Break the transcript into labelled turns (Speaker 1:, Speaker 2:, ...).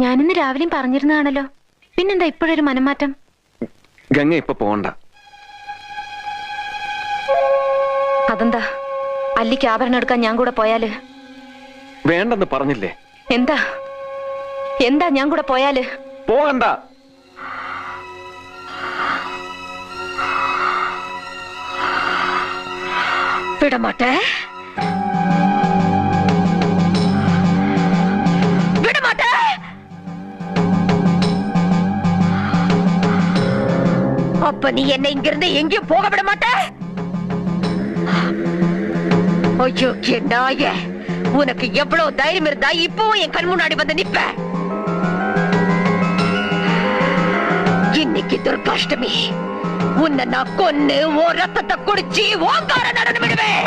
Speaker 1: ഞാനിന്ന് രാവിലെയും പറഞ്ഞിരുന്നതാണല്ലോ, പിന്നെന്താ ഇപ്പോഴൊരു മനംമാറ്റം?
Speaker 2: ഗംഗ ഇപ്പൊ പോണ്ട.
Speaker 1: അതെന്താ? അല്ലിക്ക് ആഭരണം എടുക്കാൻ ഞാൻ കൂടെ പോയാല്?
Speaker 2: വേണ്ടെന്ന് പറഞ്ഞില്ലേ?
Speaker 1: എന്താ എന്താ ഞാൻ കൂടെ പോയാല്?
Speaker 2: പോകണ്ട.
Speaker 1: വിടമാട്ടെ, വിടമാട്ടെ. அப்ப நீ என்ன இங்கிருந்து எங்கேயும் போக விட மாட்ட? ஐயோ நாய, உனக்கு எவ்வளவு தைரியம் இருந்தா இப்பவும் என் கண் முன்னாடி வந்து நிப்ப? இன்னைக்கு துர்காஷ்டமி, உன்னை நான் கொன்னு ஓ ரத்தத்தை குடிச்சு ஓங்கார நடனம் விடுவேன்.